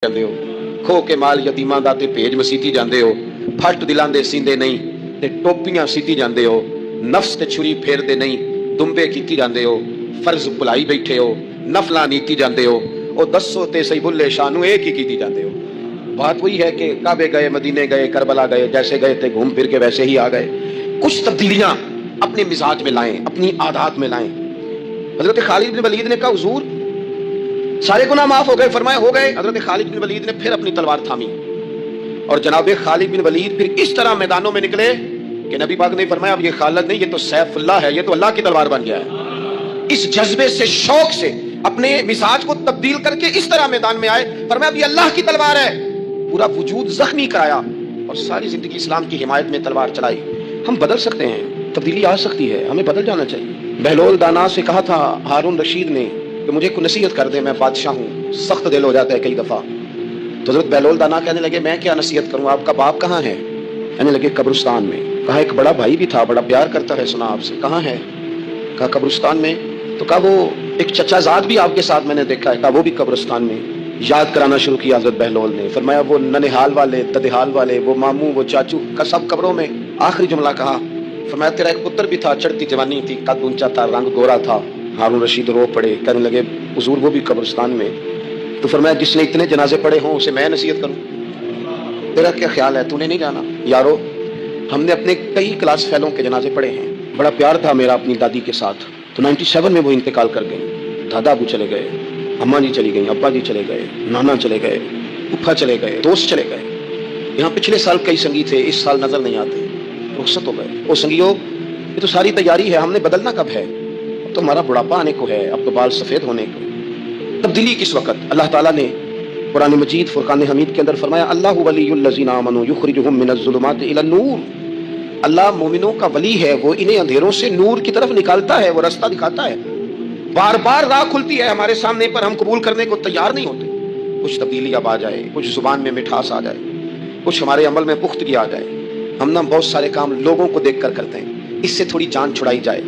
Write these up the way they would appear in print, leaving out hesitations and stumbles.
ਜਾਂਦੇ ਹੋ, ਖੋ ਕੇ ਮਾਲ ਯਤੀਮਾਂ ਦਾ ਤੇ ਭੇਜ ਮਸੀਤੀ ਜਾਂਦੇ ਹੋ, ਫੱਟ ਦਿਲਾਂ ਦੇ ਸੀਂਦੇ ਨਹੀਂ ਤੇ ਟੋਪੀਆਂ ਸੀਤੀ ਜਾਂਦੇ ਹੋ, ਨਫਸ ਤੇ ਛੁਰੀ ਫੇਰਦੇ ਨਹੀਂ ਦੁੰਬੇ ਕੀਤੀ ਜਾਂਦੇ ਹੋ, ਫਰਜ਼ ਭੁਲਾਈ ਬੈਠੇ ਹੋ, ਨਫਲਾਂ ਨੀਤੀ ਜਾਂਦੇ ਹੋ, ਉਹ ਦੱਸੋ ਤੇ ਸਹੀ ਬੁੱਲੇ ਸ਼ਾਹ ਨੂੰ ਇਹ ਕੀ ਜਾਂਦੇ हो। बात वही है कि काबे गए, मदीने गए, करबला गए, जैसे गए थे घूम फिर के वैसे ही आ गए। कुछ तब्दीलियां अपने मिजाज में लाएं, अपनी आदत में लाएं। हजरत खालिद बिन वलीद ने कहा हुजूर सारे गुनाह माफ हो गए, फरमाया हो गए। हजरत खालिद बिन वलीद ने फिर अपनी तलवार थामी और जनाब खालिद बिन वलीद फिर इस तरह मैदानों में निकले कि नबी पाक ने फरमाया अब ये खालिद नहीं, ये तो सैफुल्लाह है, ये तो अल्लाह की तलवार बन गया है। इस जज्बे से, शौक से अपने मिजाज को तब्दील करके इस तरह मैदान में आए, फरमाया अब ये अल्लाह की तलवार है। पूरा वजूद जख्मी कराया और सारी जिंदगी इस्लाम की हिमायत में तलवार चलाई। हम बदल सकते हैं, तब्दीली आ सकती है, हमें बदल जाना चाहिए। बहलोल दाना से कहा था हारून रशीद ने कि मुझे कोई नसीहत कर दे, मैं बादशाह हूँ। सख्त दिल हो जाता है कई दफा। तो हजरत बहलोल दाना कहने लगे मैं क्या नसीहत करूँ, आपका बाप कहाँ है? कहने लगे कब्रिस्तान में। कहा एक बड़ा भाई भी था, बड़ा प्यार करता है, सुना आपसे, कहाँ है? कहा कब्रिस्तान में। तो कहा वो एक चचाजाद भी आपके साथ मैंने देखा है। कहा वो भी कब्रिस्तान में। याद कराना शुरू किया हजरत बहलोल ने। फरमाया वो ननिहाल वाले, ददिहाल वाले, वो मामू, वो चाचू का सब कब्रों में। आखिरी जुमला कहा, फरमाया तेरा एक पुत्र भी था, चढ़ती जवानी थी, कद ऊंचा था, रंग गोरा था। हारून रशीद रो पड़े, कहने लगे हुजूर वो भी कब्रिस्तान में। तो फरमाया जिसने इतने जनाजे पढ़े हों उसे मैं नसीहत करूं? तेरा क्या ख्याल है, तूने नहीं जाना? यारो हमने अपने कई क्लास फेलों के जनाजे पढ़े हैं। बड़ा प्यार था मेरा अपनी दादी के साथ। तो 97 में वो इंतकाल कर गई। दादा अबू चले गए, अम्मा जी चली गई, अब्बा जी चले गए, नाना चले गए, फूफा चले गए, दोस्त चले गए। यहाँ पिछले साल कई संगी थे, इस साल नजर नहीं आते, रुखसत हो गए। ओ संगियो ये तो सारी तैयारी है, हमने बदलना कब है? अब तो हमारा बुढ़ापा आने को है, अब तो बाल सफेद होने को। तब्दीली किस वक्त? अल्लाह ताला ने कुरान मजीद फुरकान हमीद के अंदर फरमाया अल्लाहु वलियुल्लज़ीना आमनू युखरिजुहुम मिनज़्ज़ुलुमाति इलन-नूर। अल्लाह मोमिनों का वली है, वो इन्हें अंधेरों से नूर की तरफ निकालता है, वो रास्ता दिखाता है। बार बार राह खुलती है हमारे सामने, पर हम कबूल करने को तैयार नहीं होते। कुछ तब्दीली अब आ जाए, कुछ जुबान में मिठास आ जाए, कुछ हमारे अमल में पुख्तगी आ जाए। हम ना बहुत सारे काम लोगों को देख कर करते हैं, इससे थोड़ी जान छुड़ाई जाए।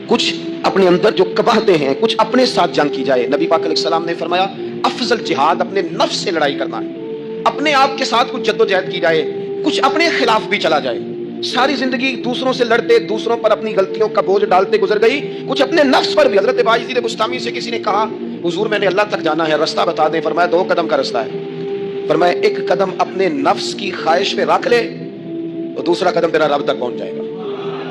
कुछ अपने अंदर जो कबाहते हैं, कुछ अपने साथ जंग की जाए। नबी पाक अलैहिस्सलाम ने फरमाया अफजल जिहाद अपने नफ्स से लड़ाई करना है। अपने आप के साथ कुछ जद्दोजहद की जाए, कुछ अपने खिलाफ भी चला जाए। सारी जिंदगी दूसरों से लड़ते, दूसरों पर अपनी गलतियों का बोझ डालते गुजर गई, कुछ अपने नफ्स पर भी। हजरत बायज़ीद बुस्तामी से किसी ने कहा हुजूर मैंने अल्लाह तक जाना है, रास्ता बता दें। फरमाया 2 कदम का रास्ता है। फरमाया एक कदम अपने नफ्स की ख्वाहिश पे रख ले तो दूसरा कदम तेरा रब तक पहुंच जाएगा।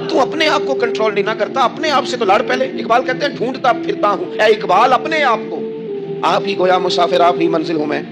तू अपने आप को कंट्रोल नहीं ना करता, अपने आप से तो लड़ पहले। इकबाल कहते हैं ढूंढता फिरता हूं, ऐ इकबाल अपने आप को, आप ही गोया मुसाफिर, आप ही मंजिल हूं मैं।